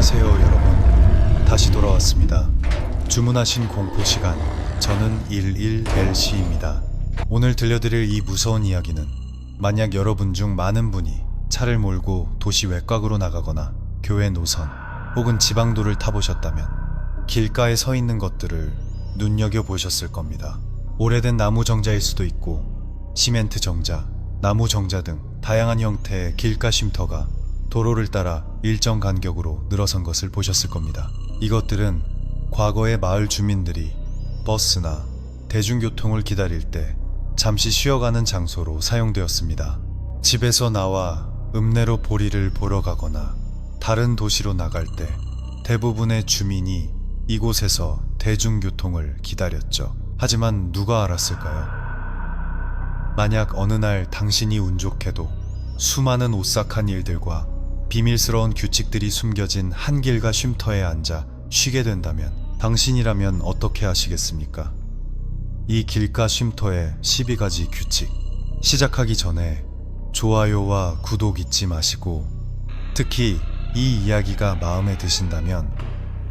안녕하세요 여러분, 다시 돌아왔습니다. 주문하신 공포 시간, 저는 11LC입니다. 오늘 들려드릴 이 무서운 이야기는 만약 여러분 중 많은 분이 차를 몰고 도시 외곽으로 나가거나 교외 노선 혹은 지방도를 타보셨다면 길가에 서 있는 것들을 눈여겨보셨을 겁니다. 오래된 나무 정자일 수도 있고 시멘트 정자, 나무 정자 등 다양한 형태의 길가 쉼터가 도로를 따라 일정 간격으로 늘어선 것을 보셨을 겁니다. 이것들은 과거의 마을 주민들이 버스나 대중교통을 기다릴 때 잠시 쉬어가는 장소로 사용되었습니다. 집에서 나와 읍내로 보리를 보러 가거나 다른 도시로 나갈 때 대부분의 주민이 이곳에서 대중교통을 기다렸죠. 하지만 누가 알았을까요? 만약 어느 날 당신이 운 좋게도 수많은 오싹한 일들과 비밀스러운 규칙들이 숨겨진 한길과 쉼터에 앉아 쉬게 된다면 당신이라면 어떻게 하시겠습니까? 이 길가 쉼터의 12가지 규칙, 시작하기 전에 좋아요와 구독 잊지 마시고, 특히 이 이야기가 마음에 드신다면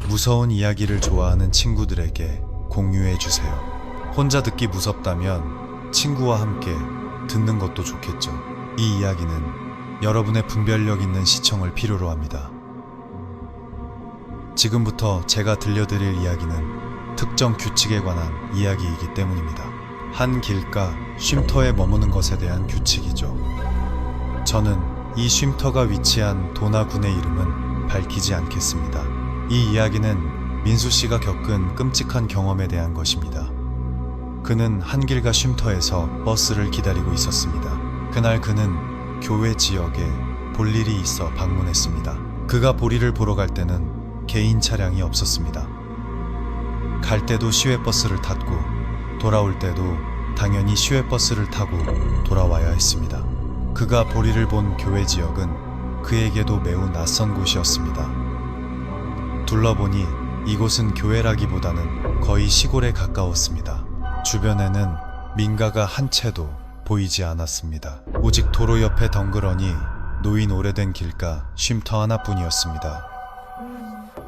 무서운 이야기를 좋아하는 친구들에게 공유해 주세요. 혼자 듣기 무섭다면 친구와 함께 듣는 것도 좋겠죠. 이 이야기는 여러분의 분별력 있는 시청을 필요로 합니다. 지금부터 제가 들려드릴 이야기는 특정 규칙에 관한 이야기이기 때문입니다. 한 길가, 쉼터에 머무는 것에 대한 규칙이죠. 저는 이 쉼터가 위치한 도나군의 이름은 밝히지 않겠습니다. 이 이야기는 민수 씨가 겪은 끔찍한 경험에 대한 것입니다. 그는 한길가 쉼터에서 버스를 기다리고 있었습니다. 그날 그는 교외 지역에 볼일이 있어 방문했습니다. 그가 보리를 보러 갈 때는 개인 차량이 없었습니다. 갈 때도 시외버스를 탔고 돌아올 때도 당연히 시외버스를 타고 돌아와야 했습니다. 그가 보리를 본 교외 지역은 그에게도 매우 낯선 곳이었습니다. 둘러보니 이곳은 교외라기보다는 거의 시골에 가까웠습니다. 주변에는 민가가 한 채도 보이지 않았습니다. 오직 도로 옆에 덩그러니 놓인 오래된 길가 쉼터 하나뿐이었습니다.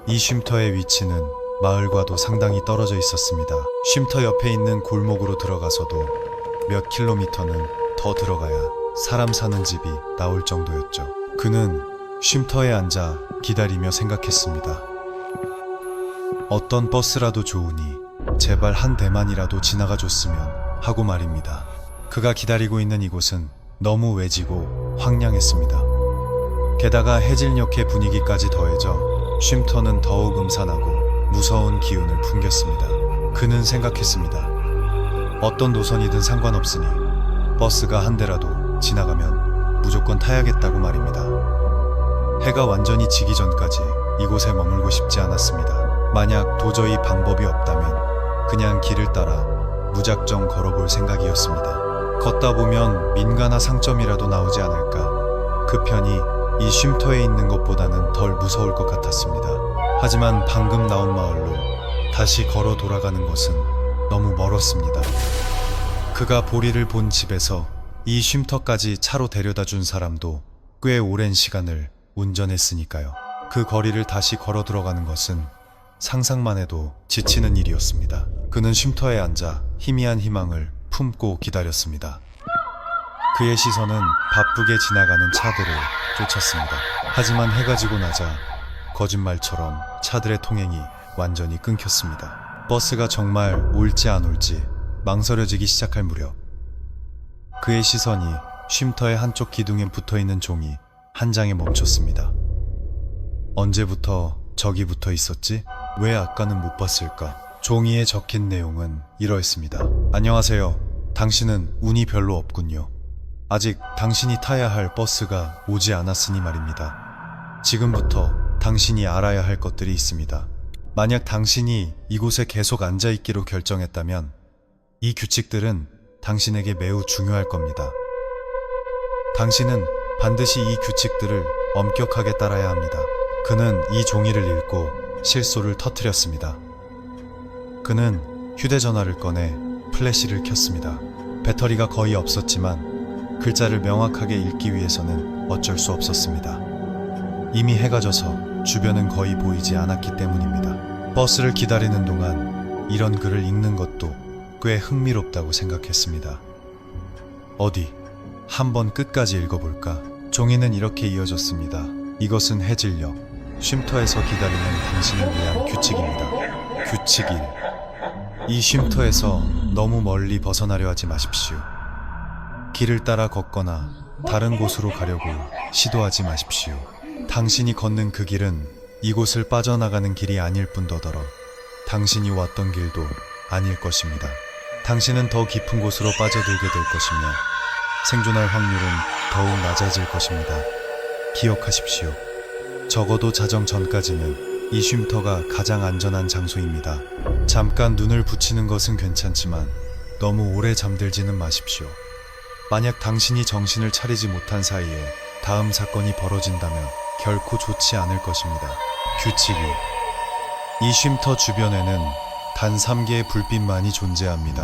이 쉼터의 위치는 마을과도 상당히 떨어져 있었습니다. 쉼터 옆에 있는 골목으로 들어가서도 몇 킬로미터는 더 들어가야 사람 사는 집이 나올 정도였죠. 그는 쉼터에 앉아 기다리며 생각했습니다. 어떤 버스라도 좋으니 제발 한 대만이라도 지나가 줬으면 하고 말입니다. 그가 기다리고 있는 이곳은 너무 외지고 황량했습니다. 게다가 해질녘의 분위기까지 더해져 쉼터는 더욱 음산하고 무서운 기운을 풍겼습니다. 그는 생각했습니다. 어떤 노선이든 상관없으니 버스가 한 대라도 지나가면 무조건 타야겠다고 말입니다. 해가 완전히 지기 전까지 이곳에 머물고 싶지 않았습니다. 만약 도저히 방법이 없다면 그냥 길을 따라 무작정 걸어볼 생각이었습니다. 걷다 보면 민가나 상점이라도 나오지 않을까. 그 편이 이 쉼터에 있는 것보다는 덜 무서울 것 같았습니다. 하지만 방금 나온 마을로 다시 걸어 돌아가는 것은 너무 멀었습니다. 그가 보리를 본 집에서 이 쉼터까지 차로 데려다 준 사람도 꽤 오랜 시간을 운전했으니까요. 그 거리를 다시 걸어 들어가는 것은 상상만 해도 지치는 일이었습니다. 그는 쉼터에 앉아 희미한 희망을 품고 기다렸습니다. 그의 시선은 바쁘게 지나가는 차들을 쫓았습니다. 하지만 해가 지고 나자 거짓말처럼 차들의 통행이 완전히 끊겼습니다. 버스가 정말 올지 안 올지 망설여지기 시작할 무렵 그의 시선이 쉼터의 한쪽 기둥에 붙어있는 종이 한 장에 멈췄습니다. 언제부터 저기 붙어 있었지? 왜 아까는 못 봤을까? 종이에 적힌 내용은 이러했습니다. 안녕하세요. 당신은 운이 별로 없군요. 아직 당신이 타야 할 버스가 오지 않았으니 말입니다. 지금부터 당신이 알아야 할 것들이 있습니다. 만약 당신이 이곳에 계속 앉아있기로 결정했다면 이 규칙들은 당신에게 매우 중요할 겁니다. 당신은 반드시 이 규칙들을 엄격하게 따라야 합니다. 그는 이 종이를 읽고 실소를 터뜨렸습니다. 그는 휴대전화를 꺼내 플래시를 켰습니다. 배터리가 거의 없었지만 글자를 명확하게 읽기 위해서는 어쩔 수 없었습니다. 이미 해가 져서 주변은 거의 보이지 않았기 때문입니다. 버스를 기다리는 동안 이런 글을 읽는 것도 꽤 흥미롭다고 생각했습니다. 어디 한번 끝까지 읽어볼까? 종이는 이렇게 이어졌습니다. 이것은 해질녘 쉼터에서 기다리는 당신을 위한 규칙입니다. 규칙 1. 이 쉼터에서 너무 멀리 벗어나려 하지 마십시오. 길을 따라 걷거나 다른 곳으로 가려고 시도하지 마십시오. 당신이 걷는 그 길은 이곳을 빠져나가는 길이 아닐 뿐더러 당신이 왔던 길도 아닐 것입니다. 당신은 더 깊은 곳으로 빠져들게 될 것이며 생존할 확률은 더욱 낮아질 것입니다. 기억하십시오. 적어도 자정 전까지는 이 쉼터가 가장 안전한 장소입니다. 잠깐 눈을 붙이는 것은 괜찮지만 너무 오래 잠들지는 마십시오. 만약 당신이 정신을 차리지 못한 사이에 다음 사건이 벌어진다면 결코 좋지 않을 것입니다. 규칙 2. 이 쉼터 주변에는 단 3개의 불빛만이 존재합니다.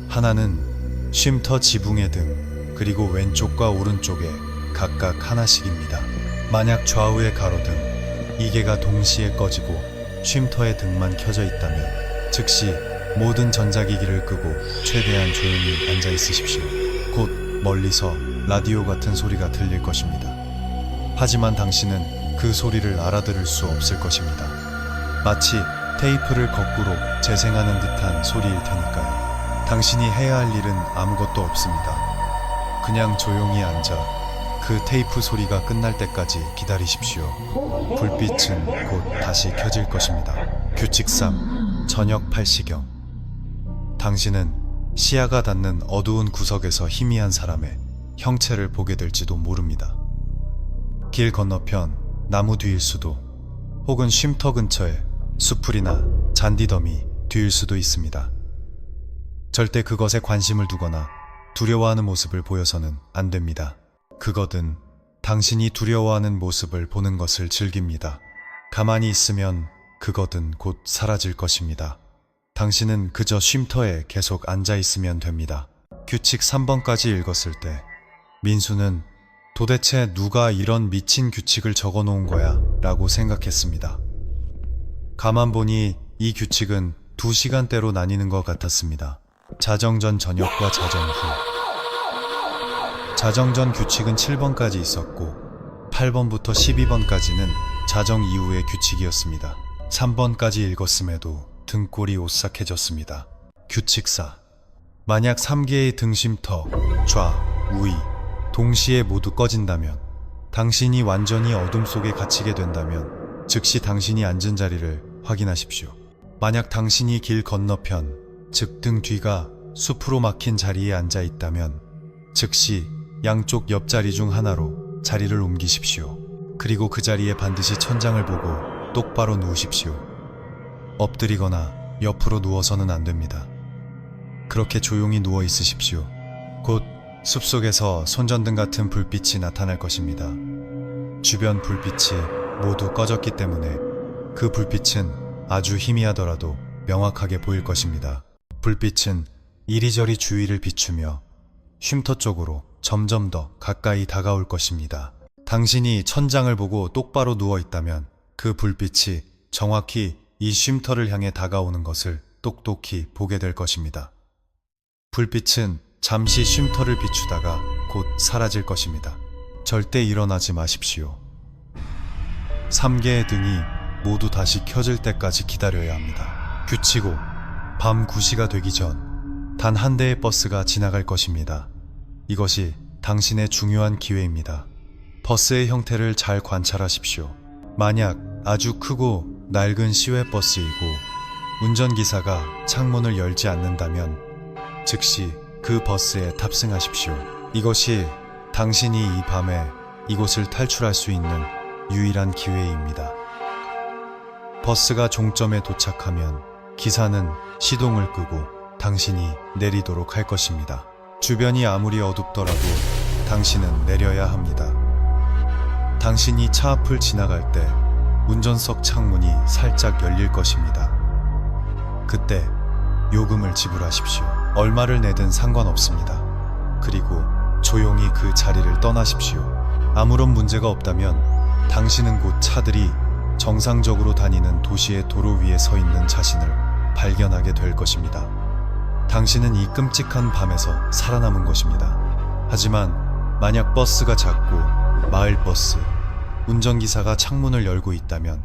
하나는 쉼터 지붕의 등, 그리고 왼쪽과 오른쪽에 각각 하나씩입니다. 만약 좌우의 가로등 2개가 동시에 꺼지고 쉼터의 등만 켜져 있다면 즉시 모든 전자기기를 끄고 최대한 조용히 앉아 있으십시오. 곧 멀리서 라디오 같은 소리가 들릴 것입니다. 하지만 당신은 그 소리를 알아들을 수 없을 것입니다. 마치 테이프를 거꾸로 재생하는 듯한 소리일 테니까요. 당신이 해야 할 일은 아무것도 없습니다. 그냥 조용히 앉아 그 테이프 소리가 끝날 때까지 기다리십시오. 불빛은 곧 다시 켜질 것입니다. 규칙 3. 저녁 8시경 당신은 시야가 닿는 어두운 구석에서 희미한 사람의 형체를 보게 될지도 모릅니다. 길 건너편 나무 뒤일 수도, 혹은 쉼터 근처에 수풀이나 잔디더미 뒤일 수도 있습니다. 절대 그것에 관심을 두거나 두려워하는 모습을 보여서는 안 됩니다. 그것은 당신이 두려워하는 모습을 보는 것을 즐깁니다. 가만히 있으면 그것은 곧 사라질 것입니다. 당신은 그저 쉼터에 계속 앉아 있으면 됩니다. 규칙 3번까지 읽었을 때 민수는 도대체 누가 이런 미친 규칙을 적어 놓은 거야 라고 생각했습니다. 가만 보니 이 규칙은 2시간대로 나뉘는 것 같았습니다. 자정 전 저녁과 자정 후. 자정 전 규칙은 7번까지 있었고 8번부터 12번까지는 자정 이후의 규칙이었습니다. 3번까지 읽었음에도 등골이 오싹해졌습니다. 규칙 4. 만약 3개의 등쉼터, 좌, 우위 동시에 모두 꺼진다면, 당신이 완전히 어둠 속에 갇히게 된다면 즉시 당신이 앉은 자리를 확인하십시오. 만약 당신이 길 건너편, 즉 등 뒤가 숲으로 막힌 자리에 앉아 있다면 즉시 양쪽 옆자리 중 하나로 자리를 옮기십시오. 그리고 그 자리에 반드시 천장을 보고 똑바로 누우십시오. 엎드리거나 옆으로 누워서는 안 됩니다. 그렇게 조용히 누워 있으십시오. 곧 숲속에서 손전등 같은 불빛이 나타날 것입니다. 주변 불빛이 모두 꺼졌기 때문에 그 불빛은 아주 희미하더라도 명확하게 보일 것입니다. 불빛은 이리저리 주위를 비추며 쉼터 쪽으로 점점 더 가까이 다가올 것입니다. 당신이 천장을 보고 똑바로 누워 있다면 그 불빛이 정확히 이 쉼터를 향해 다가오는 것을 똑똑히 보게 될 것입니다. 불빛은 잠시 쉼터를 비추다가 곧 사라질 것입니다. 절대 일어나지 마십시오. 3개의 등이 모두 다시 켜질 때까지 기다려야 합니다. 규칙 5. 밤 9시가 되기 전 단 한 대의 버스가 지나갈 것입니다. 이것이 당신의 중요한 기회입니다. 버스의 형태를 잘 관찰하십시오. 만약 아주 크고 낡은 시외버스이고 운전기사가 창문을 열지 않는다면 즉시 그 버스에 탑승하십시오. 이것이 당신이 이 밤에 이곳을 탈출할 수 있는 유일한 기회입니다. 버스가 종점에 도착하면 기사는 시동을 끄고 당신이 내리도록 할 것입니다. 주변이 아무리 어둡더라도 당신은 내려야 합니다. 당신이 차 앞을 지나갈 때 운전석 창문이 살짝 열릴 것입니다. 그때 요금을 지불하십시오. 얼마를 내든 상관없습니다. 그리고 조용히 그 자리를 떠나십시오. 아무런 문제가 없다면 당신은 곧 차들이 정상적으로 다니는 도시의 도로 위에 서 있는 자신을 발견하게 될 것입니다. 당신은 이 끔찍한 밤에서 살아남은 것입니다. 하지만 만약 버스가 작고 마을버스, 운전기사가 창문을 열고 있다면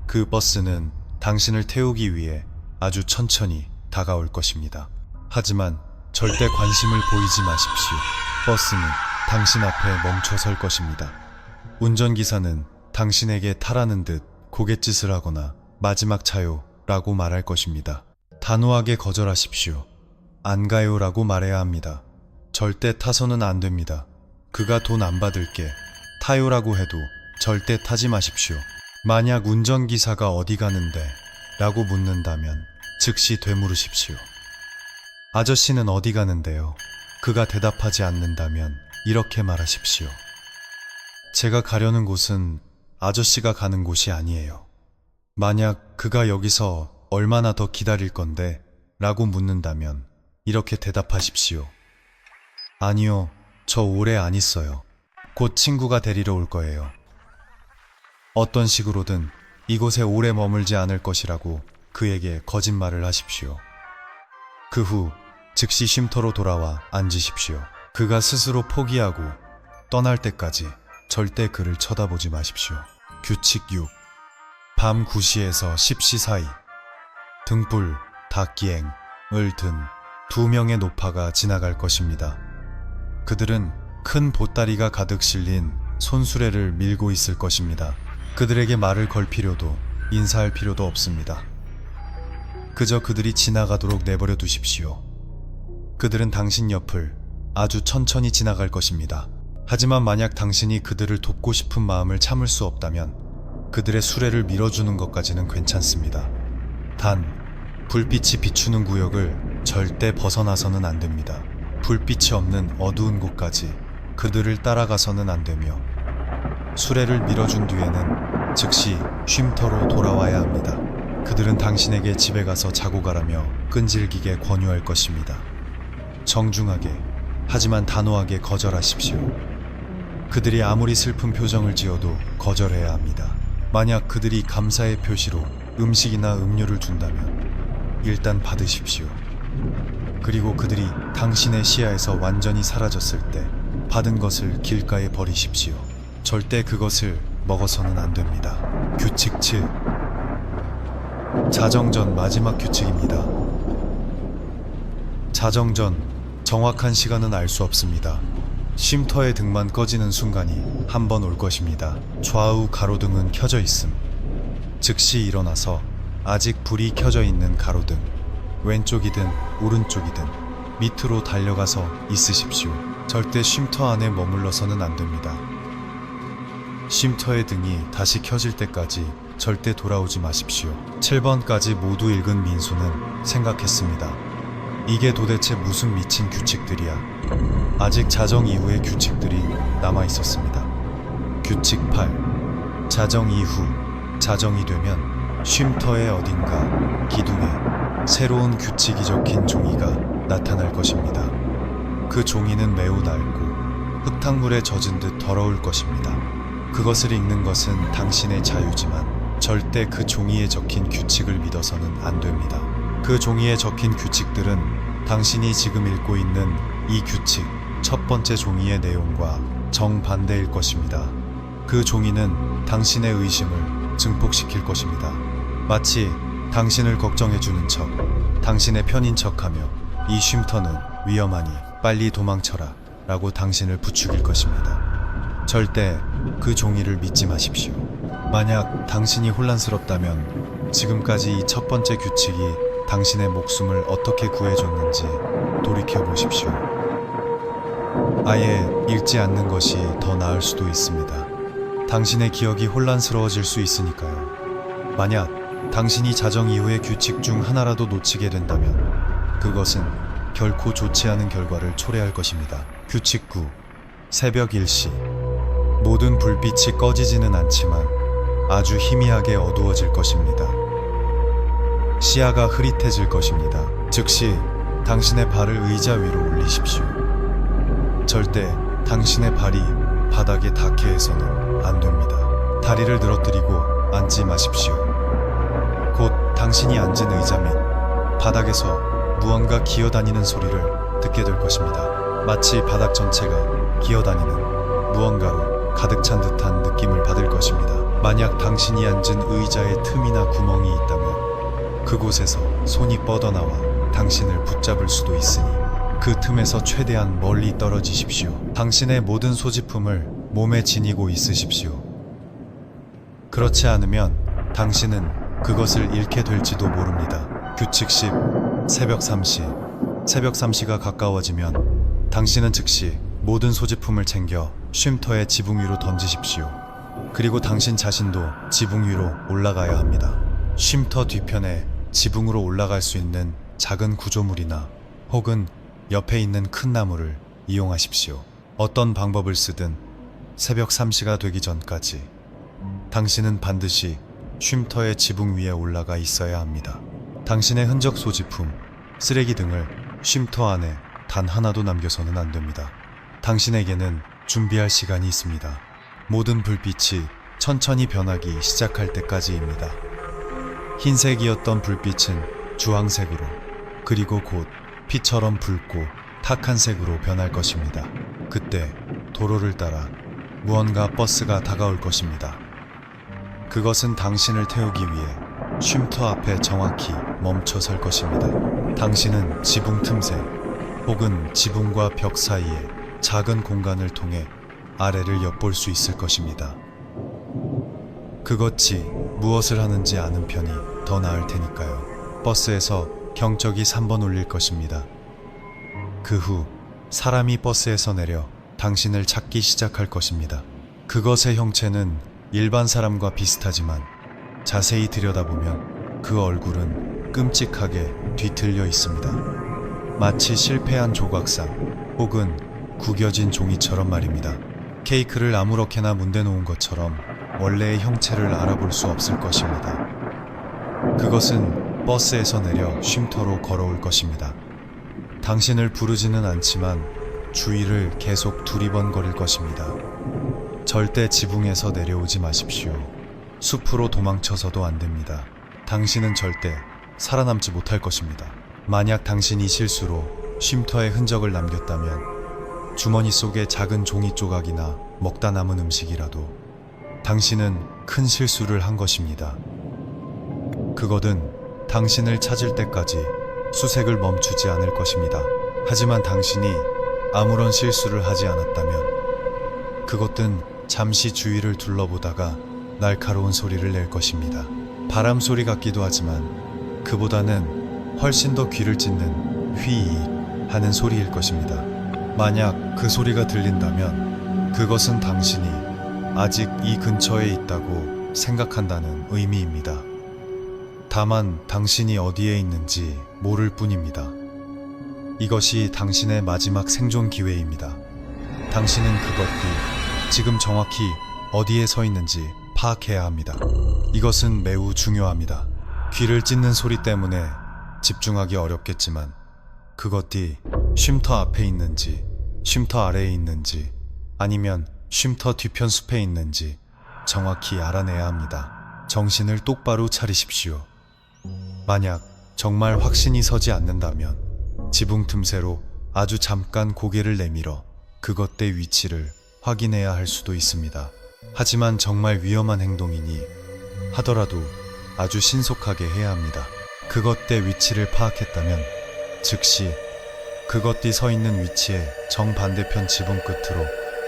그 버스는 당신을 태우기 위해 아주 천천히 다가올 것입니다. 하지만 절대 관심을 보이지 마십시오. 버스는 당신 앞에 멈춰 설 것입니다. 운전기사는 당신에게 타라는 듯 고갯짓을 하거나 마지막 차요 라고 말할 것입니다. 단호하게 거절하십시오. 안 가요 라고 말해야 합니다. 절대 타서는 안 됩니다. 그가 돈 안 받을게 타요라고 해도 절대 타지 마십시오. 만약 운전기사가 어디 가는데 라고 묻는다면 즉시 되물으십시오. 아저씨는 어디 가는데요? 그가 대답하지 않는다면 이렇게 말하십시오. 제가 가려는 곳은 아저씨가 가는 곳이 아니에요. 만약 그가 여기서 얼마나 더 기다릴 건데 라고 묻는다면 이렇게 대답하십시오. 아니요, 저 오래 안 있어요. 곧 친구가 데리러 올 거예요. 어떤 식으로든 이곳에 오래 머물지 않을 것이라고 그에게 거짓말을 하십시오. 그 후 즉시 쉼터로 돌아와 앉으십시오. 그가 스스로 포기하고 떠날 때까지 절대 그를 쳐다보지 마십시오. 규칙 6. 밤 9시에서 10시 사이 등불, 닭기행을 든 2명의 노파가 지나갈 것입니다. 그들은 큰 보따리가 가득 실린 손수레를 밀고 있을 것입니다. 그들에게 말을 걸 필요도 인사할 필요도 없습니다. 그저 그들이 지나가도록 내버려 두십시오. 그들은 당신 옆을 아주 천천히 지나갈 것입니다. 하지만 만약 당신이 그들을 돕고 싶은 마음을 참을 수 없다면 그들의 수레를 밀어주는 것까지는 괜찮습니다. 단, 불빛이 비추는 구역을 절대 벗어나서는 안 됩니다. 불빛이 없는 어두운 곳까지 그들을 따라가서는 안 되며 수레를 밀어준 뒤에는 즉시 쉼터로 돌아와야 합니다. 그들은 당신에게 집에 가서 자고 가라며 끈질기게 권유할 것입니다. 정중하게 하지만 단호하게 거절하십시오. 그들이 아무리 슬픈 표정을 지어도 거절해야 합니다. 만약 그들이 감사의 표시로 음식이나 음료를 준다면 일단 받으십시오. 그리고 그들이 당신의 시야에서 완전히 사라졌을 때 받은 것을 길가에 버리십시오. 절대 그것을 먹어서는 안 됩니다. 규칙 7. 자정 전 마지막 규칙입니다. 자정 전 정확한 시간은 알 수 없습니다. 쉼터의 등만 꺼지는 순간이 한 번 올 것입니다. 좌우 가로등은 켜져 있음. 즉시 일어나서 아직 불이 켜져 있는 가로등, 왼쪽이든 오른쪽이든 밑으로 달려가서 있으십시오. 절대 쉼터 안에 머물러서는 안 됩니다. 쉼터의 등이 다시 켜질 때까지 절대 돌아오지 마십시오. 7번까지 모두 읽은 민수는 생각했습니다. 이게 도대체 무슨 미친 규칙들이야. 아직 자정 이후의 규칙들이 남아 있었습니다. 규칙 8. 자정 이후, 자정이 되면 쉼터의 어딘가 기둥에 새로운 규칙이 적힌 종이가 나타날 것입니다. 그 종이는 매우 낡고 흙탕물에 젖은 듯 더러울 것입니다. 그것을 읽는 것은 당신의 자유지만 절대 그 종이에 적힌 규칙을 믿어서는 안 됩니다. 그 종이에 적힌 규칙들은 당신이 지금 읽고 있는 이 규칙 첫 번째 종이의 내용과 정반대일 것입니다. 그 종이는 당신의 의심을 증폭시킬 것입니다. 마치 당신을 걱정해주는 척, 당신의 편인 척하며 이 쉼터는 위험하니 빨리 도망쳐라 라고 당신을 부추길 것입니다. 절대 그 종이를 믿지 마십시오. 만약 당신이 혼란스럽다면 지금까지 이 첫 번째 규칙이 당신의 목숨을 어떻게 구해줬는지 돌이켜보십시오. 아예 읽지 않는 것이 더 나을 수도 있습니다. 당신의 기억이 혼란스러워질 수 있으니까요. 만약 당신이 자정 이후의 규칙 중 하나라도 놓치게 된다면 그것은 결코 좋지 않은 결과를 초래할 것입니다. 규칙 9. 새벽 1시. 모든 불빛이 꺼지지는 않지만 아주 희미하게 어두워질 것입니다. 시야가 흐릿해질 것입니다. 즉시 당신의 발을 의자 위로 올리십시오. 절대 당신의 발이 바닥에 닿게 해서는 안 됩니다. 다리를 늘어뜨리고 앉지 마십시오. 곧 당신이 앉은 의자 및 바닥에서 무언가 기어다니는 소리를 듣게 될 것입니다. 마치 바닥 전체가 기어다니는 무언가로 가득 찬 듯한 느낌을 받을 것입니다. 만약 당신이 앉은 의자에 틈이나 구멍이 있다면 그곳에서 손이 뻗어나와 당신을 붙잡을 수도 있으니 그 틈에서 최대한 멀리 떨어지십시오. 당신의 모든 소지품을 몸에 지니고 있으십시오. 그렇지 않으면 당신은 그것을 잃게 될지도 모릅니다. 규칙 10. 새벽 3시. 새벽 3시가 가까워지면 당신은 즉시 모든 소지품을 챙겨 쉼터의 지붕 위로 던지십시오. 그리고 당신 자신도 지붕 위로 올라가야 합니다. 쉼터 뒤편에 지붕으로 올라갈 수 있는 작은 구조물이나 혹은 옆에 있는 큰 나무를 이용하십시오. 어떤 방법을 쓰든 새벽 3시가 되기 전까지 당신은 반드시 쉼터의 지붕 위에 올라가 있어야 합니다. 당신의 흔적 소지품, 쓰레기 등을 쉼터 안에 단 하나도 남겨서는 안 됩니다. 당신에게는 준비할 시간이 있습니다. 모든 불빛이 천천히 변하기 시작할 때까지입니다. 흰색이었던 불빛은 주황색으로, 그리고 곧 피처럼 붉고 탁한 색으로 변할 것입니다. 그때 도로를 따라 무언가 버스가 다가올 것입니다. 그것은 당신을 태우기 위해 쉼터 앞에 정확히 멈춰 설 것입니다. 당신은 지붕 틈새 혹은 지붕과 벽 사이에 작은 공간을 통해 아래를 엿볼 수 있을 것입니다. 그것이 무엇을 하는지 아는 편이 더 나을 테니까요. 버스에서 경적이 3번 울릴 것입니다. 그 후 사람이 버스에서 내려 당신을 찾기 시작할 것입니다. 그것의 형체는 일반 사람과 비슷하지만 자세히 들여다보면 그 얼굴은 끔찍하게 뒤틀려 있습니다. 마치 실패한 조각상 혹은 구겨진 종이처럼 말입니다. 케이크를 아무렇게나 문대 놓은 것처럼 원래의 형체를 알아볼 수 없을 것입니다. 그것은 버스에서 내려 쉼터로 걸어올 것입니다. 당신을 부르지는 않지만 주위를 계속 두리번거릴 것입니다. 절대 지붕에서 내려오지 마십시오. 숲으로 도망쳐서도 안 됩니다. 당신은 절대 살아남지 못할 것입니다. 만약 당신이 실수로 쉼터에 흔적을 남겼다면 주머니 속에 작은 종이 조각이나 먹다 남은 음식이라도 당신은 큰 실수를 한 것입니다. 그것은 당신을 찾을 때까지 수색을 멈추지 않을 것입니다. 하지만 당신이 아무런 실수를 하지 않았다면 그것은 잠시 주위를 둘러보다가 날카로운 소리를 낼 것입니다. 바람 소리 같기도 하지만 그보다는 훨씬 더 귀를 찢는 휘 하는 소리일 것입니다. 만약 그 소리가 들린다면 그것은 당신이 아직 이 근처에 있다고 생각한다는 의미입니다. 다만 당신이 어디에 있는지 모를 뿐입니다. 이것이 당신의 마지막 생존 기회입니다. 당신은 그것이 지금 정확히 어디에 서 있는지 파악해야 합니다. 이것은 매우 중요합니다. 귀를 찢는 소리 때문에 집중하기 어렵겠지만 그것이 쉼터 앞에 있는지 쉼터 아래에 있는지 아니면 쉼터 뒤편 숲에 있는지 정확히 알아내야 합니다. 정신을 똑바로 차리십시오. 만약 정말 확신이 서지 않는다면 지붕 틈새로 아주 잠깐 고개를 내밀어 그것의 위치를 확인해야 할 수도 있습니다. 하지만 정말 위험한 행동이니 하더라도 아주 신속하게 해야 합니다. 그것의 위치를 파악했다면 즉시 그것이 서 있는 위치의 정반대편 지붕 끝으로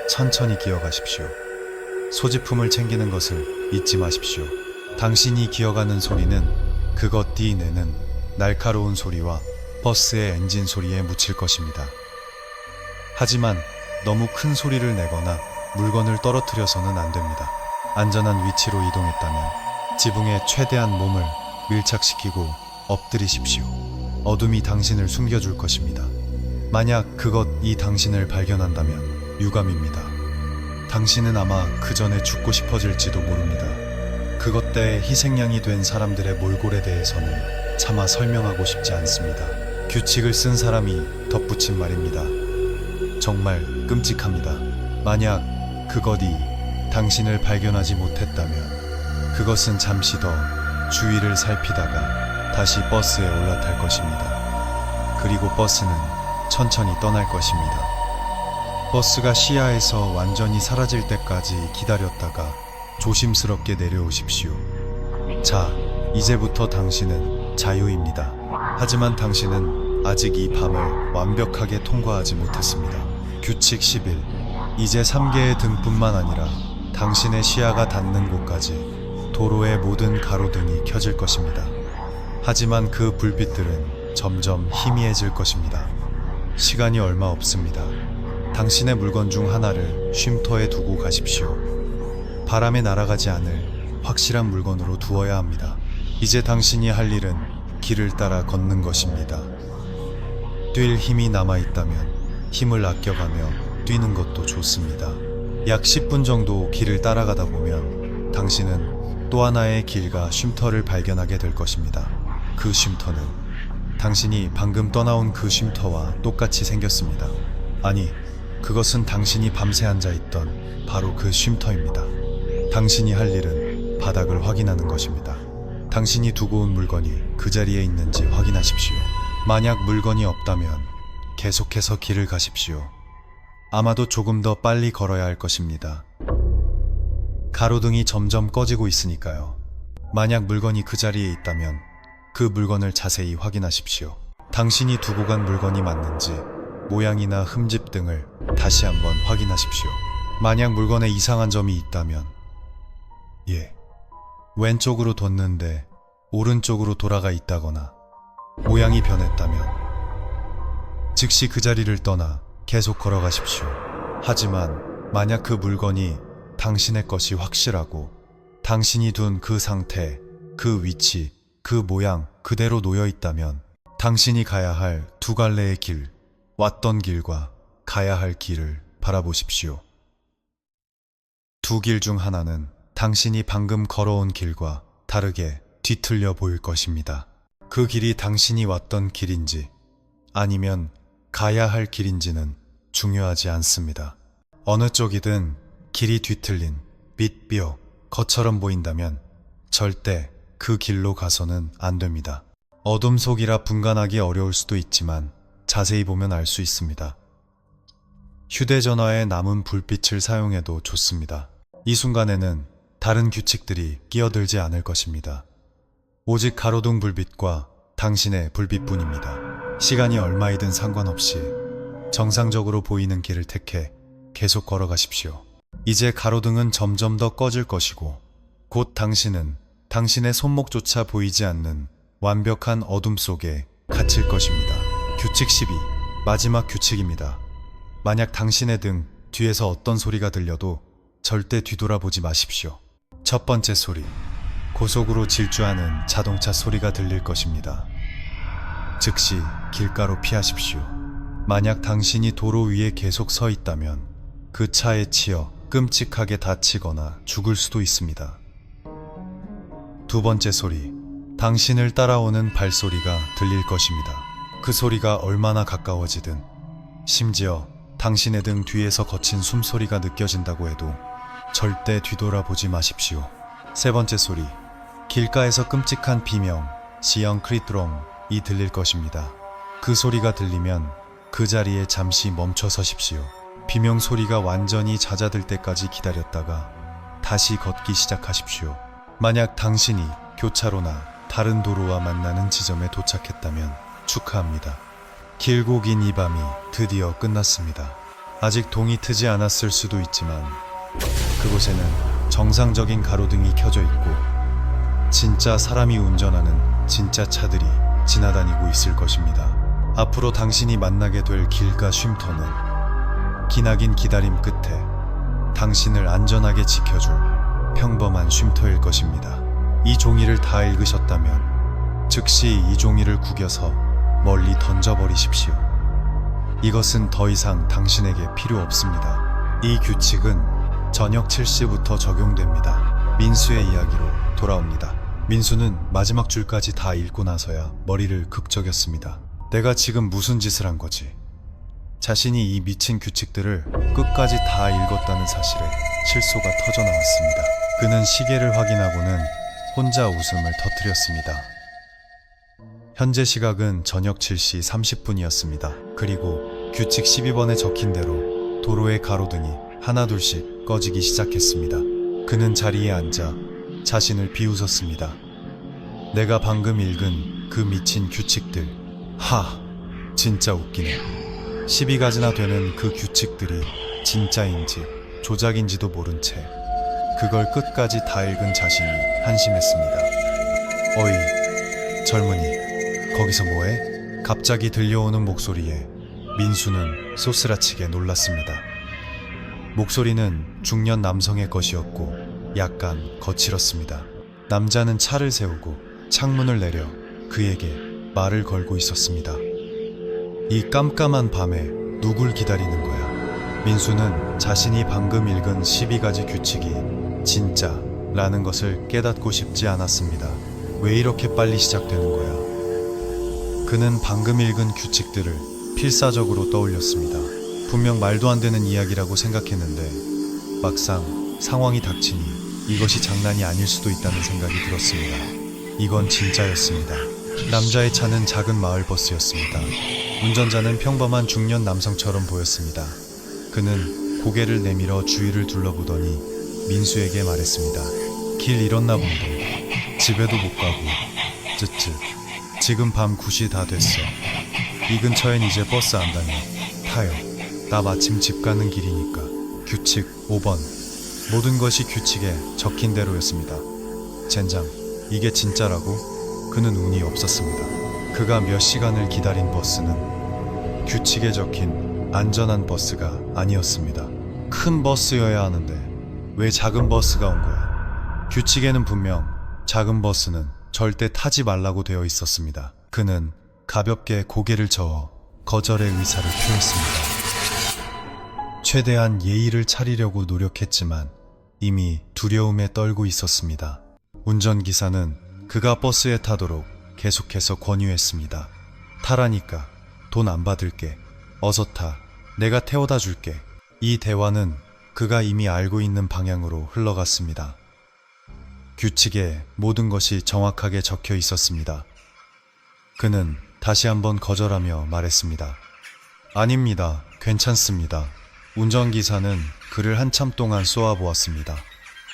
천천히 기어가십시오. 소지품을 챙기는 것을 잊지 마십시오. 당신이 기어가는 소리는 그것이 내는 날카로운 소리와 버스의 엔진 소리에 묻힐 것입니다. 하지만 너무 큰 소리를 내거나 물건을 떨어뜨려서는 안 됩니다. 안전한 위치로 이동했다면 지붕에 최대한 몸을 밀착시키고 엎드리십시오. 어둠이 당신을 숨겨줄 것입니다. 만약 그것이 당신을 발견한다면 유감입니다. 당신은 아마 그 전에 죽고 싶어질지도 모릅니다. 그것 때에 희생양이 된 사람들의 몰골에 대해서는 차마 설명하고 싶지 않습니다. 규칙을 쓴 사람이 덧붙인 말입니다. 정말 끔찍합니다. 만약 그것이 당신을 발견하지 못했다면 그것은 잠시 더 주위를 살피다가 다시 버스에 올라탈 것입니다. 그리고 버스는 천천히 떠날 것입니다. 버스가 시야에서 완전히 사라질 때까지 기다렸다가 조심스럽게 내려오십시오. 자, 이제부터 당신은 자유입니다. 하지만 당신은 아직 이 밤을 완벽하게 통과하지 못했습니다. 규칙 11. 이제 3개의 등뿐만 아니라 당신의 시야가 닿는 곳까지 도로의 모든 가로등이 켜질 것입니다. 하지만 그 불빛들은 점점 희미해질 것입니다. 시간이 얼마 없습니다. 당신의 물건 중 하나를 쉼터에 두고 가십시오. 바람에 날아가지 않을 확실한 물건으로 두어야 합니다. 이제 당신이 할 일은 길을 따라 걷는 것입니다. 뛸 힘이 남아있다면 힘을 아껴가며 뛰는 것도 좋습니다. 약 10분 정도 길을 따라가다 보면 당신은 또 하나의 길과 쉼터를 발견하게 될 것입니다. 그 쉼터는 당신이 방금 떠나온 그 쉼터와 똑같이 생겼습니다. 아니, 그것은 당신이 밤새 앉아있던 바로 그 쉼터입니다. 당신이 할 일은 바닥을 확인하는 것입니다. 당신이 두고 온 물건이 그 자리에 있는지 확인하십시오. 만약 물건이 없다면 계속해서 길을 가십시오. 아마도 조금 더 빨리 걸어야 할 것입니다. 가로등이 점점 꺼지고 있으니까요. 만약 물건이 그 자리에 있다면 그 물건을 자세히 확인하십시오. 당신이 두고 간 물건이 맞는지 모양이나 흠집 등을 다시 한번 확인하십시오. 만약 물건에 이상한 점이 있다면 왼쪽으로 뒀는데 오른쪽으로 돌아가 있다거나 모양이 변했다면 즉시 그 자리를 떠나 계속 걸어가십시오. 하지만 만약 그 물건이 당신의 것이 확실하고 당신이 둔 그 상태, 그 위치, 그 모양 그대로 놓여 있다면 당신이 가야 할 두 갈래의 길, 왔던 길과 가야 할 길을 바라보십시오. 두 길 중 하나는 당신이 방금 걸어온 길과 다르게 뒤틀려 보일 것입니다. 그 길이 당신이 왔던 길인지 아니면 가야 할 길인지는 중요하지 않습니다. 어느 쪽이든 길이 뒤틀린 빛, 거처럼 보인다면 절대 그 길로 가서는 안 됩니다. 어둠 속이라 분간하기 어려울 수도 있지만 자세히 보면 알 수 있습니다. 휴대전화에 남은 불빛을 사용해도 좋습니다. 이 순간에는 다른 규칙들이 끼어들지 않을 것입니다. 오직 가로등 불빛과 당신의 불빛뿐입니다. 시간이 얼마이든 상관없이 정상적으로 보이는 길을 택해 계속 걸어가십시오. 이제 가로등은 점점 더 꺼질 것이고 곧 당신은 당신의 손목조차 보이지 않는 완벽한 어둠 속에 갇힐 것입니다. 규칙 12. 마지막 규칙입니다. 만약 당신의 등 뒤에서 어떤 소리가 들려도 절대 뒤돌아보지 마십시오. 첫 번째 소리. 고속으로 질주하는 자동차 소리가 들릴 것입니다. 즉시 길가로 피하십시오. 만약 당신이 도로 위에 계속 서 있다면 그 차에 치여 끔찍하게 다치거나 죽을 수도 있습니다. 두 번째 소리. 당신을 따라오는 발소리가 들릴 것입니다. 그 소리가 얼마나 가까워지든 심지어 당신의 등 뒤에서 거친 숨소리가 느껴진다고 해도 절대 뒤돌아보지 마십시오. 세 번째 소리. 길가에서 끔찍한 비명, 시영 크리트롱이 들릴 것입니다. 그 소리가 들리면 그 자리에 잠시 멈춰 서십시오. 비명 소리가 완전히 잦아들 때까지 기다렸다가 다시 걷기 시작하십시오. 만약 당신이 교차로나 다른 도로와 만나는 지점에 도착했다면 축하합니다. 길고 긴 이 밤이 드디어 끝났습니다. 아직 동이 트지 않았을 수도 있지만 그곳에는 정상적인 가로등이 켜져 있고 진짜 사람이 운전하는 진짜 차들이 지나다니고 있을 것입니다. 앞으로 당신이 만나게 될 길과 쉼터는 기나긴 기다림 끝에 당신을 안전하게 지켜줄 평범한 쉼터일 것입니다. 이 종이를 다 읽으셨다면 즉시 이 종이를 구겨서 멀리 던져버리십시오. 이것은 더 이상 당신에게 필요 없습니다. 이 규칙은 저녁 7시부터 적용됩니다. 민수의 이야기로 돌아옵니다. 민수는 마지막 줄까지 다 읽고 나서야 머리를 극적였습니다. 내가 지금 무슨 짓을 한 거지? 자신이 이 미친 규칙들을 끝까지 다 읽었다는 사실에 칠소가 터져 나왔습니다. 그는 시계를 확인하고는 혼자 웃음을 터뜨렸습니다. 현재 시각은 저녁 7시 30분이었습니다. 그리고 규칙 12번에 적힌 대로 도로의 가로등이 하나둘씩 꺼지기 시작했습니다. 그는 자리에 앉아 자신을 비웃었습니다. 내가 방금 읽은 그 미친 규칙들, 진짜 웃기네. 12가지나 되는 그 규칙들이 진짜인지 조작인지도 모른 채 그걸 끝까지 다 읽은 자신이 한심했습니다. 어이, 젊은이, 거기서 뭐해? 갑자기 들려오는 목소리에 민수는 쏘스라치게 놀랐습니다. 목소리는 중년 남성의 것이었고 약간 거칠었습니다. 남자는 차를 세우고 창문을 내려 그에게 말을 걸고 있었습니다. 이 깜깜한 밤에 누굴 기다리는 거야? 민수는 자신이 방금 읽은 12가지 규칙이 진짜라는 것을 깨닫고 싶지 않았습니다. 왜 이렇게 빨리 시작되는 거야? 그는 방금 읽은 규칙들을 필사적으로 떠올렸습니다. 분명 말도 안 되는 이야기라고 생각했는데 막상 상황이 닥치니 이것이 장난이 아닐 수도 있다는 생각이 들었습니다. 이건 진짜였습니다. 남자의 차는 작은 마을 버스였습니다. 운전자는 평범한 중년 남성처럼 보였습니다. 그는 고개를 내밀어 주위를 둘러보더니 민수에게 말했습니다. 길 잃었나 본데 집에도 못 가고 쯧쯧 지금 밤 9시 다 됐어. 이 근처엔 이제 버스 안 다녀. 타요. 나 마침 집 가는 길이니까. 규칙 5번. 모든 것이 규칙에 적힌 대로였습니다. 젠장, 이게 진짜라고? 그는 운이 없었습니다. 그가 몇 시간을 기다린 버스는 규칙에 적힌 안전한 버스가 아니었습니다. 큰 버스여야 하는데 왜 작은 버스가 온 거야? 규칙에는 분명 작은 버스는 절대 타지 말라고 되어 있었습니다. 그는 가볍게 고개를 저어 거절의 의사를 표했습니다. 최대한 예의를 차리려고 노력했지만 이미 두려움에 떨고 있었습니다. 운전기사는 그가 버스에 타도록 계속해서 권유했습니다. 타라니까. 돈 안 받을게. 어서 타. 내가 태워다 줄게. 이 대화는 그가 이미 알고 있는 방향으로 흘러갔습니다. 규칙에 모든 것이 정확하게 적혀 있었습니다. 그는 다시 한번 거절하며 말했습니다. 아닙니다. 괜찮습니다. 운전기사는 그를 한참 동안 쏘아보았습니다.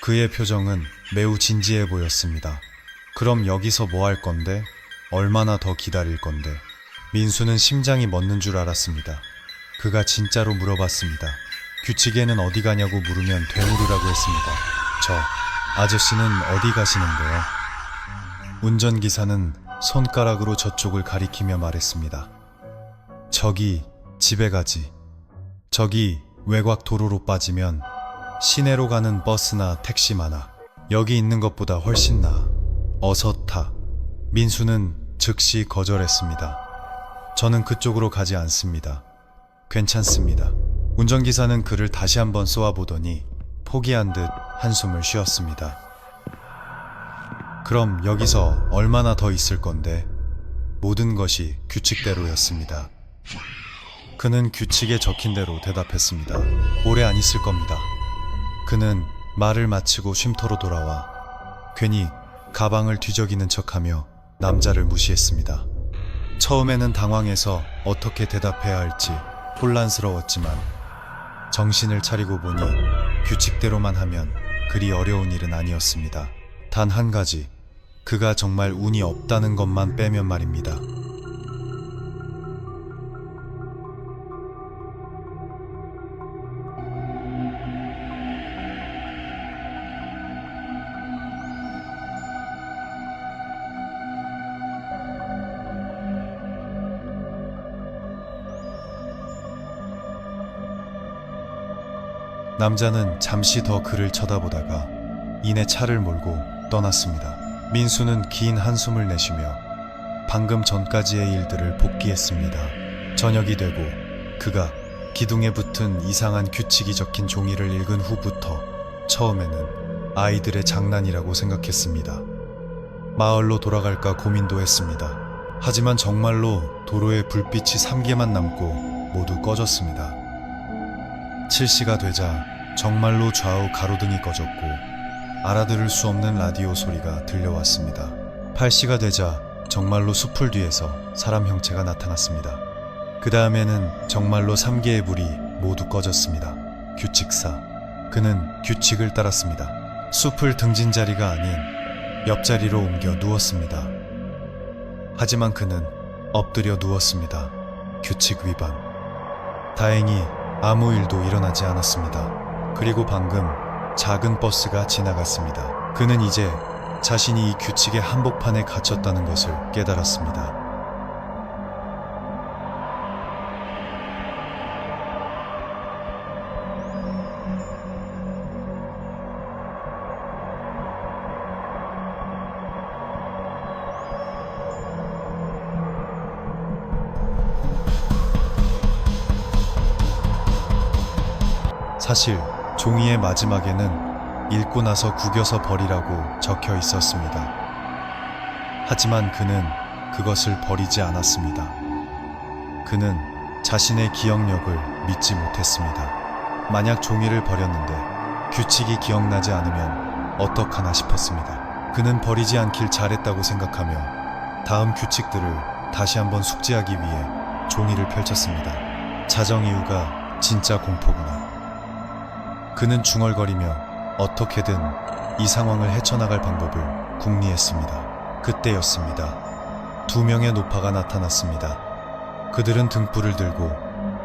그의 표정은 매우 진지해 보였습니다. 그럼 여기서 뭐 할 건데? 얼마나 더 기다릴 건데? 민수는 심장이 멎는 줄 알았습니다. 그가 진짜로 물어봤습니다. 규칙에는 어디 가냐고 물으면 되물으라고 했습니다. 아저씨는 어디 가시는데요? 운전기사는 손가락으로 저쪽을 가리키며 말했습니다. 저기 집에 가지. 저기 외곽 도로로 빠지면 시내로 가는 버스나 택시 많아. 여기 있는 것보다 훨씬 나아. 어서 타. 민수는 즉시 거절했습니다. 저는 그쪽으로 가지 않습니다. 괜찮습니다. 운전기사는 그를 다시 한번 쏘아보더니 포기한 듯 한숨을 쉬었습니다. 그럼 여기서 얼마나 더 있을 건데? 모든 것이 규칙대로였습니다. 그는 규칙에 적힌 대로 대답했습니다. 오래 안 있을 겁니다. 그는 말을 마치고 쉼터로 돌아와 괜히 가방을 뒤적이는 척하며 남자를 무시했습니다. 처음에는 당황해서 어떻게 대답해야 할지 혼란스러웠지만 정신을 차리고 보니 규칙대로만 하면 그리 어려운 일은 아니었습니다. 단 한 가지, 그가 정말 운이 없다는 것만 빼면 말입니다. 남자는 잠시 더 그를 쳐다보다가 이내 차를 몰고 떠났습니다. 민수는 긴 한숨을 내쉬며 방금 전까지의 일들을 복기했습니다. 저녁이 되고 그가 기둥에 붙은 이상한 규칙이 적힌 종이를 읽은 후부터 처음에는 아이들의 장난이라고 생각했습니다. 마을로 돌아갈까 고민도 했습니다. 하지만 정말로 도로에 불빛이 3개만 남고 모두 꺼졌습니다. 7시가 되자 정말로 좌우 가로등이 꺼졌고 알아들을 수 없는 라디오 소리가 들려왔습니다. 8시가 되자 정말로 숲풀 뒤에서 사람 형체가 나타났습니다. 그 다음에는 정말로 3개의 불이 모두 꺼졌습니다. 규칙사. 그는 규칙을 따랐습니다. 숲을 등진 자리가 아닌 옆자리로 옮겨 누웠습니다. 하지만 그는 엎드려 누웠습니다. 규칙 위반. 다행히 아무 일도 일어나지 않았습니다. 그리고 방금 작은 버스가 지나갔습니다. 그는 이제 자신이 이 규칙의 한복판에 갇혔다는 것을 깨달았습니다. 사실 종이의 마지막에는 읽고 나서 구겨서 버리라고 적혀 있었습니다. 하지만 그는 그것을 버리지 않았습니다. 그는 자신의 기억력을 믿지 못했습니다. 만약 종이를 버렸는데 규칙이 기억나지 않으면 어떡하나 싶었습니다. 그는 버리지 않길 잘했다고 생각하며 다음 규칙들을 다시 한번 숙지하기 위해 종이를 펼쳤습니다. 자정 이후가 진짜 공포구나. 그는 중얼거리며 어떻게든 이 상황을 헤쳐나갈 방법을 궁리했습니다. 그때였습니다. 2명의 노파가 나타났습니다. 그들은 등불을 들고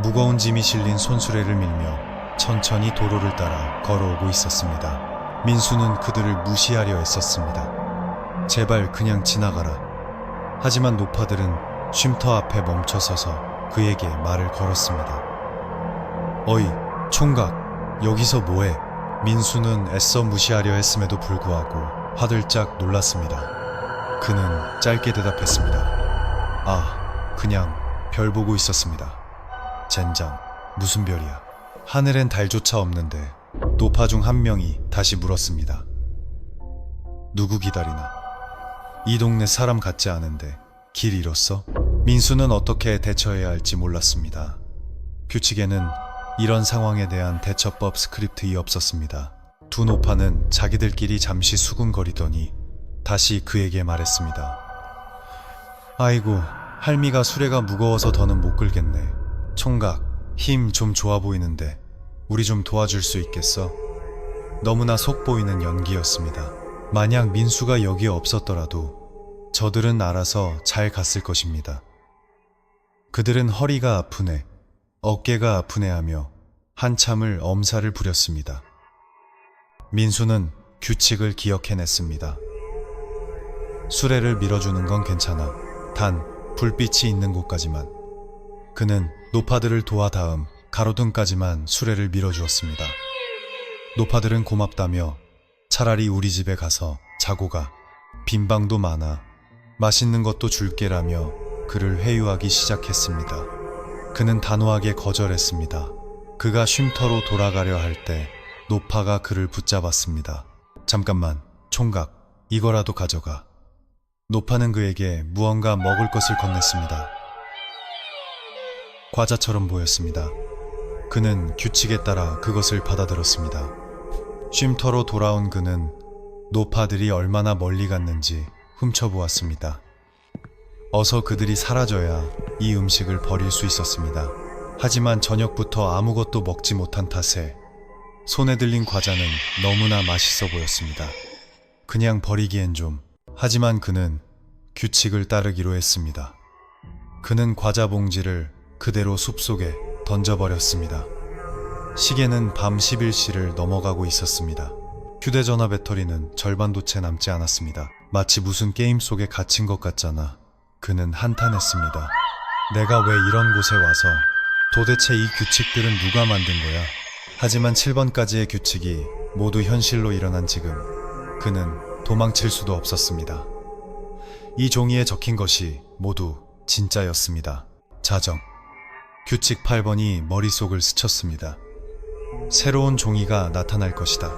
무거운 짐이 실린 손수레를 밀며 천천히 도로를 따라 걸어오고 있었습니다. 민수는 그들을 무시하려 했었습니다. 제발 그냥 지나가라. 하지만 노파들은 쉼터 앞에 멈춰서서 그에게 말을 걸었습니다. 어이, 총각. 여기서 뭐해? 민수는 애써 무시하려 했음에도 불구하고 화들짝 놀랐습니다. 그는 짧게 대답했습니다. 아, 그냥 별 보고 있었습니다. 젠장, 무슨 별이야? 하늘엔 달조차 없는데. 노파 중 한 명이 다시 물었습니다. 누구 기다리나? 이 동네 사람 같지 않은데 길 잃었어? 민수는 어떻게 대처해야 할지 몰랐습니다. 규칙에는 이런 상황에 대한 대처법 스크립트이 없었습니다. 두 노파는 자기들끼리 잠시 수군거리더니 다시 그에게 말했습니다. 아이고, 할미가 수레가 무거워서 더는 못 끌겠네. 총각, 힘 좀 좋아 보이는데 우리 좀 도와줄 수 있겠어? 너무나 속보이는 연기였습니다. 만약 민수가 여기에 없었더라도 저들은 알아서 잘 갔을 것입니다. 그들은 허리가 아프네, 어깨가 아프네 하며 한참을 엄살을 부렸습니다. 민수는 규칙을 기억해냈습니다. 수레를 밀어주는 건 괜찮아. 단 불빛이 있는 곳까지만. 그는 노파들을 도와 다음 가로등까지만 수레를 밀어주었습니다. 노파들은 고맙다며 차라리 우리 집에 가서 자고 가. 빈 방도 많아. 맛있는 것도 줄게라며 그를 회유하기 시작했습니다. 그는 단호하게 거절했습니다. 그가 쉼터로 돌아가려 할 때 노파가 그를 붙잡았습니다. 잠깐만, 총각, 이거라도 가져가. 노파는 그에게 무언가 먹을 것을 건넸습니다. 과자처럼 보였습니다. 그는 규칙에 따라 그것을 받아들었습니다. 쉼터로 돌아온 그는 노파들이 얼마나 멀리 갔는지 훔쳐보았습니다. 어서 그들이 사라져야 이 음식을 버릴 수 있었습니다. 하지만 저녁부터 아무것도 먹지 못한 탓에 손에 들린 과자는 너무나 맛있어 보였습니다. 그냥 버리기엔 좀. 하지만 그는 규칙을 따르기로 했습니다. 그는 과자 봉지를 그대로 숲속에 던져버렸습니다. 시계는 밤 11시를 넘어가고 있었습니다. 휴대전화 배터리는 절반도 채 남지 않았습니다. 마치 무슨 게임 속에 갇힌 것 같잖아. 그는 한탄했습니다. 내가 왜 이런 곳에 와서, 도대체 이 규칙들은 누가 만든 거야? 하지만 7번까지의 규칙이 모두 현실로 일어난 지금 그는 도망칠 수도 없었습니다. 이 종이에 적힌 것이 모두 진짜였습니다. 자정. 규칙 8번이 머릿속을 스쳤습니다. 새로운 종이가 나타날 것이다.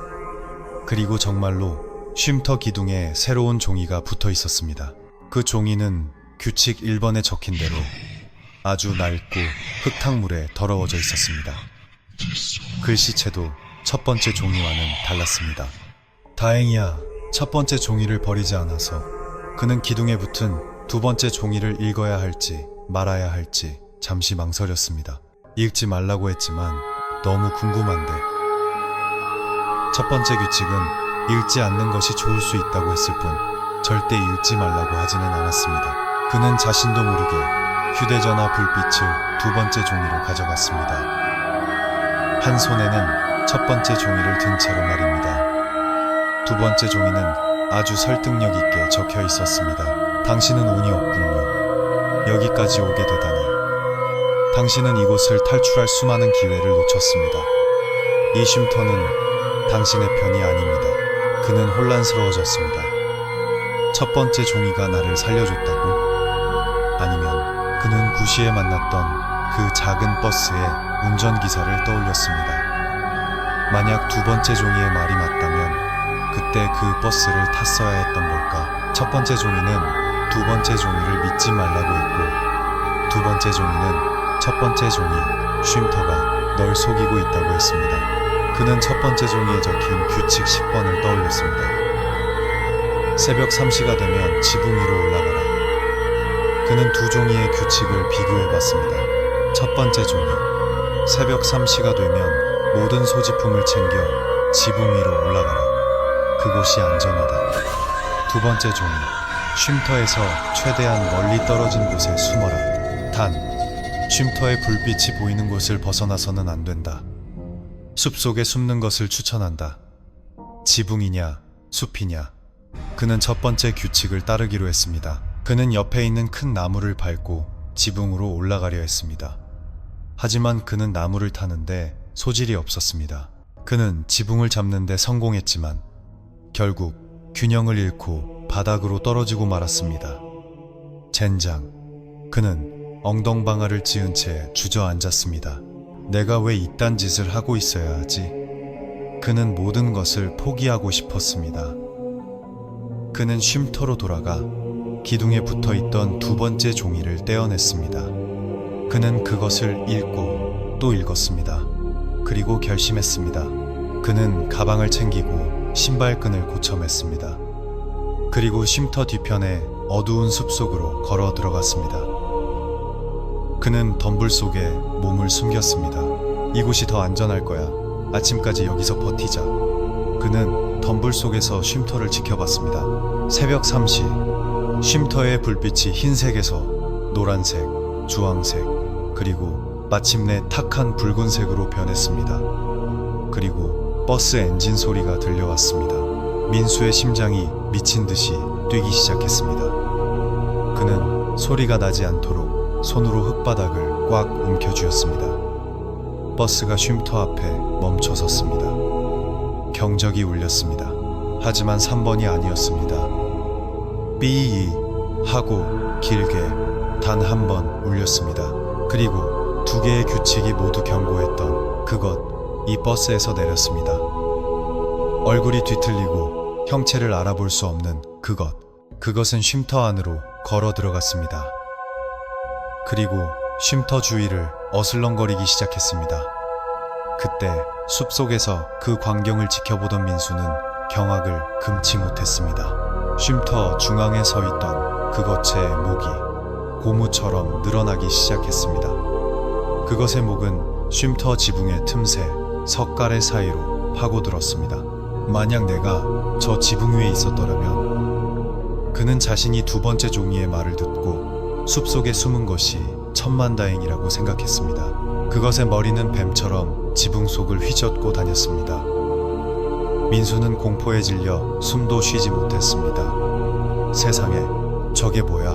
그리고 정말로 쉼터 기둥에 새로운 종이가 붙어 있었습니다. 그 종이는 규칙 1번에 적힌 대로 아주 낡고 흙탕물에 더러워져 있었습니다. 글씨체도 첫 번째 종이와는 달랐습니다. 다행이야. 첫 번째 종이를 버리지 않아서 그는 기둥에 붙은 두 번째 종이를 읽어야 할지 말아야 할지 잠시 망설였습니다. 읽지 말라고 했지만 너무 궁금한데. 첫 번째 규칙은 읽지 않는 것이 좋을 수 있다고 했을 뿐 절대 읽지 말라고 하지는 않았습니다. 그는 자신도 모르게 휴대전화 불빛을 두 번째 종이로 가져갔습니다. 한 손에는 첫 번째 종이를 든 채로 말입니다. 두 번째 종이는 아주 설득력 있게 적혀 있었습니다. 당신은 운이 없군요. 여기까지 오게 되다니. 당신은 이곳을 탈출할 수많은 기회를 놓쳤습니다. 이 쉼터는 당신의 편이 아닙니다. 그는 혼란스러워졌습니다. 첫 번째 종이가 나를 살려줬다고? 아니면 그는 구시에 만났던 그 작은 버스의 운전기사를 떠올렸습니다. 만약 두 번째 종이의 말이 맞다면 그때 그 버스를 탔어야 했던 걸까? 첫 번째 종이는 두 번째 종이를 믿지 말라고 했고 두 번째 종이는 첫 번째 종이 쉼터가 널 속이고 있다고 했습니다. 그는 첫 번째 종이에 적힌 규칙 10번을 떠올렸습니다. 새벽 3시가 되면 지붕 위로 올라가라. 그는 두 종이의 규칙을 비교해봤습니다. 첫 번째 종이, 새벽 3시가 되면 모든 소지품을 챙겨 지붕 위로 올라가라. 그곳이 안전하다. 두 번째 종이, 쉼터에서 최대한 멀리 떨어진 곳에 숨어라. 단, 쉼터의 불빛이 보이는 곳을 벗어나서는 안 된다. 숲속에 숨는 것을 추천한다. 지붕이냐, 숲이냐. 그는 첫 번째 규칙을 따르기로 했습니다. 그는 옆에 있는 큰 나무를 밟고 지붕으로 올라가려 했습니다. 하지만 그는 나무를 타는데 소질이 없었습니다. 그는 지붕을 잡는데 성공했지만 결국 균형을 잃고 바닥으로 떨어지고 말았습니다. 젠장. 그는 엉덩방아를 찧은 채 주저앉았습니다. 내가 왜 이딴 짓을 하고 있어야 하지? 그는 모든 것을 포기하고 싶었습니다. 그는 쉼터로 돌아가 기둥에 붙어있던 두 번째 종이를 떼어냈습니다. 그는 그것을 읽고 또 읽었습니다. 그리고 결심했습니다. 그는 가방을 챙기고 신발끈을 고쳐맸습니다. 그리고 쉼터 뒤편에 어두운 숲속으로 걸어 들어갔습니다. 그는 덤불 속에 몸을 숨겼습니다. 이곳이 더 안전할 거야. 아침까지 여기서 버티자. 그는 덤불 속에서 쉼터를 지켜봤습니다. 새벽 3시, 쉼터의 불빛이 흰색에서 노란색, 주황색, 그리고 마침내 탁한 붉은색으로 변했습니다. 그리고 버스 엔진 소리가 들려왔습니다. 민수의 심장이 미친 듯이 뛰기 시작했습니다. 그는 소리가 나지 않도록 손으로 흙바닥을 꽉 움켜쥐었습니다. 버스가 쉼터 앞에 멈춰 섰습니다. 경적이 울렸습니다. 하지만 3번이 아니었습니다. 삐이 하고 길게 단 한 번 울렸습니다. 그리고 두 개의 규칙이 모두 경고했던 그것, 이 버스에서 내렸습니다. 얼굴이 뒤틀리고 형체를 알아볼 수 없는 그것은 쉼터 안으로 걸어 들어갔습니다. 그리고 쉼터 주위를 어슬렁거리기 시작했습니다. 그때 숲속에서 그 광경을 지켜보던 민수는 경악을 금치 못했습니다. 쉼터 중앙에 서 있던 그것의 목이 고무처럼 늘어나기 시작했습니다. 그것의 목은 쉼터 지붕의 틈새, 석가래 사이로 파고들었습니다. 만약 내가 저 지붕 위에 있었더라면. 그는 자신이 두 번째 종이의 말을 듣고 숲속에 숨은 것이 천만다행이라고 생각했습니다. 그것의 머리는 뱀처럼 지붕 속을 휘젓고 다녔습니다. 민수는 공포에 질려 숨도 쉬지 못했습니다. 세상에, 저게 뭐야?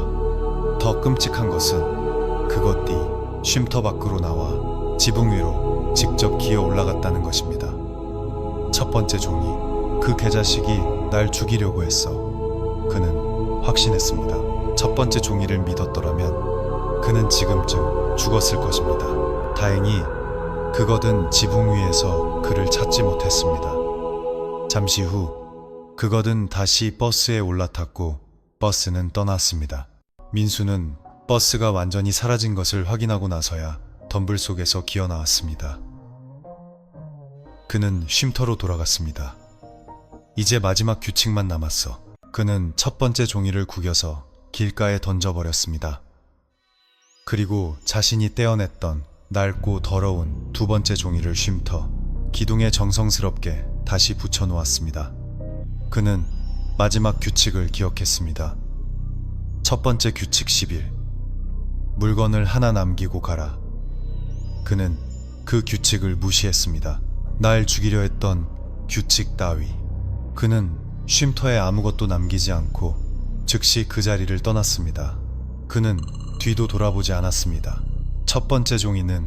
더 끔찍한 것은 그것이 쉼터 밖으로 나와 지붕 위로 직접 기어 올라갔다는 것입니다. 첫 번째 종이, 그 개자식이 날 죽이려고 했어. 그는 확신했습니다. 첫 번째 종이를 믿었더라면 그는 지금쯤 죽었을 것입니다. 다행히 그것은 지붕 위에서 그를 찾지 못했습니다. 잠시 후 그것은 다시 버스에 올라탔고 버스는 떠났습니다. 민수는 버스가 완전히 사라진 것을 확인하고 나서야 덤불 속에서 기어 나왔습니다. 그는 쉼터로 돌아갔습니다. 이제 마지막 규칙만 남았어. 그는 첫 번째 종이를 구겨서 길가에 던져버렸습니다. 그리고 자신이 떼어냈던 낡고 더러운 두 번째 종이를 쉼터 기둥에 정성스럽게 다시 붙여놓았습니다. 그는 마지막 규칙을 기억했습니다. 첫 번째 규칙 10일. 물건을 하나 남기고 가라. 그는 그 규칙을 무시했습니다. 날 죽이려 했던 규칙 따위. 그는 쉼터에 아무것도 남기지 않고 즉시 그 자리를 떠났습니다. 그는 뒤도 돌아보지 않았습니다. 첫 번째 종이는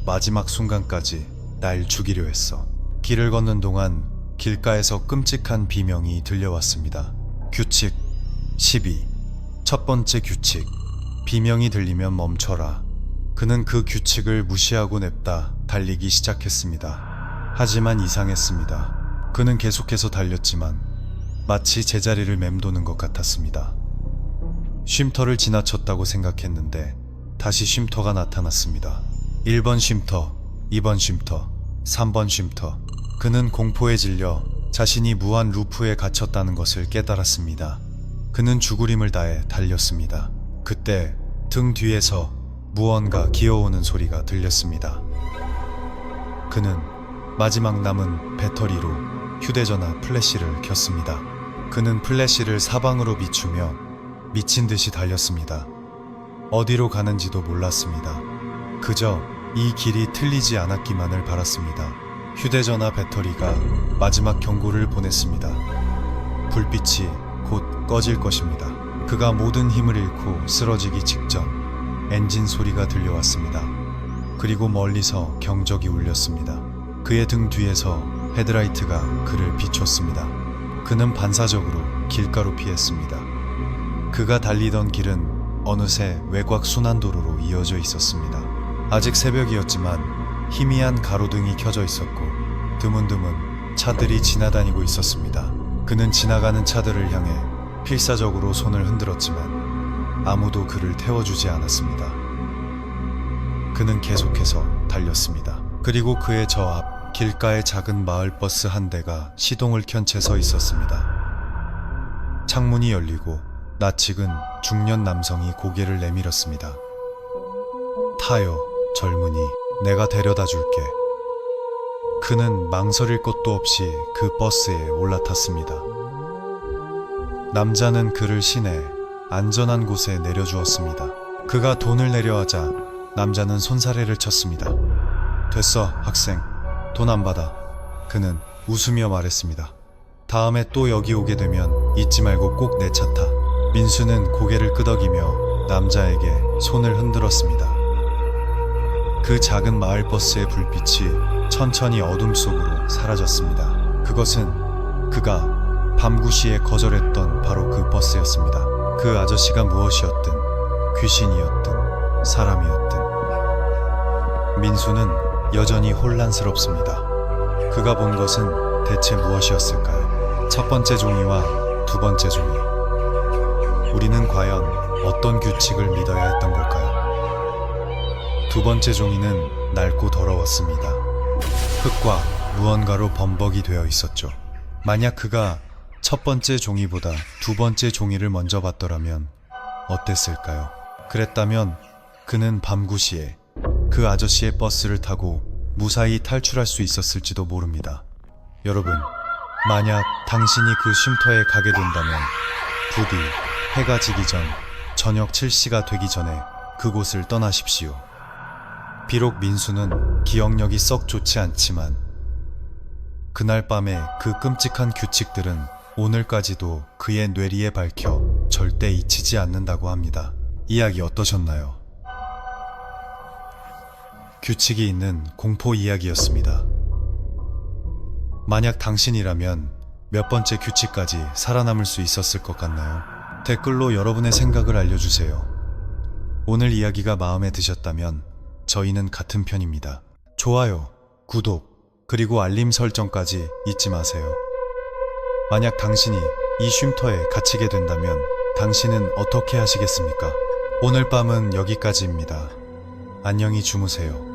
마지막 순간까지 날 죽이려 했어. 길을 걷는 동안 길가에서 끔찍한 비명이 들려왔습니다. 규칙 12. 첫 번째 규칙. 비명이 들리면 멈춰라. 그는 그 규칙을 무시하고 냅다 달리기 시작했습니다. 하지만 이상했습니다. 그는 계속해서 달렸지만 마치 제자리를 맴도는 것 같았습니다. 쉼터를 지나쳤다고 생각했는데 다시 쉼터가 나타났습니다. 1번 쉼터, 2번 쉼터, 3번 쉼터. 그는 공포에 질려 자신이 무한 루프에 갇혔다는 것을 깨달았습니다. 그는 죽으림을 다해 달렸습니다. 그때 등 뒤에서 무언가 기어오는 소리가 들렸습니다. 그는 마지막 남은 배터리로 휴대전화 플래시를 켰습니다. 그는 플래시를 사방으로 비추며 미친 듯이 달렸습니다. 어디로 가는지도 몰랐습니다. 그저 이 길이 틀리지 않았기만을 바랐습니다. 휴대전화 배터리가 마지막 경고를 보냈습니다. 불빛이 곧 꺼질 것입니다. 그가 모든 힘을 잃고 쓰러지기 직전 엔진 소리가 들려왔습니다. 그리고 멀리서 경적이 울렸습니다. 그의 등 뒤에서 헤드라이트가 그를 비췄습니다. 그는 반사적으로 길가로 피했습니다. 그가 달리던 길은 어느새 외곽 순환도로로 이어져 있었습니다. 아직 새벽이었지만 희미한 가로등이 켜져 있었고 드문드문 차들이 지나다니고 있었습니다. 그는 지나가는 차들을 향해 필사적으로 손을 흔들었지만 아무도 그를 태워주지 않았습니다. 그는 계속해서 달렸습니다. 그리고 그의 저 앞 길가에 작은 마을버스 한 대가 시동을 켠 채 서 있었습니다. 창문이 열리고 낯익은 중년 남성이 고개를 내밀었습니다. 타요, 젊은이. 내가 데려다 줄게. 그는 망설일 것도 없이 그 버스에 올라탔습니다. 남자는 그를 시내 안전한 곳에 내려주었습니다. 그가 돈을 내려 하자 남자는 손사래를 쳤습니다. 됐어, 학생. 돈 안 받아. 그는 웃으며 말했습니다. 다음에 또 여기 오게 되면 잊지 말고 꼭 내 차 타. 민수는 고개를 끄덕이며 남자에게 손을 흔들었습니다. 그 작은 마을버스의 불빛이 천천히 어둠 속으로 사라졌습니다. 그것은 그가 밤구시에 거절했던 바로 그 버스였습니다. 그 아저씨가 무엇이었든 귀신이었든 사람이었든 민수는 여전히 혼란스럽습니다. 그가 본 것은 대체 무엇이었을까요? 첫 번째 종이와 두 번째 종이. 우리는 과연 어떤 규칙을 믿어야 했던 걸까요? 두 번째 종이는 낡고 더러웠습니다. 흙과 무언가로 범벅이 되어 있었죠. 만약 그가 첫 번째 종이보다 두 번째 종이를 먼저 봤더라면 어땠을까요? 그랬다면 그는 밤구시에 그 아저씨의 버스를 타고 무사히 탈출할 수 있었을지도 모릅니다. 여러분, 만약 당신이 그 쉼터에 가게 된다면 부디 해가 지기 전 저녁 7시가 되기 전에 그곳을 떠나십시오. 비록 민수는 기억력이 썩 좋지 않지만 그날 밤의 그 끔찍한 규칙들은 오늘까지도 그의 뇌리에 밝혀 절대 잊히지 않는다고 합니다. 이야기 어떠셨나요? 규칙이 있는 공포 이야기였습니다. 만약 당신이라면 몇 번째 규칙까지 살아남을 수 있었을 것 같나요? 댓글로 여러분의 생각을 알려주세요. 오늘 이야기가 마음에 드셨다면 저희는 같은 편입니다. 좋아요, 구독, 그리고 알림 설정까지 잊지 마세요. 만약 당신이 이 쉼터에 갇히게 된다면 당신은 어떻게 하시겠습니까? 오늘 밤은 여기까지입니다. 안녕히 주무세요.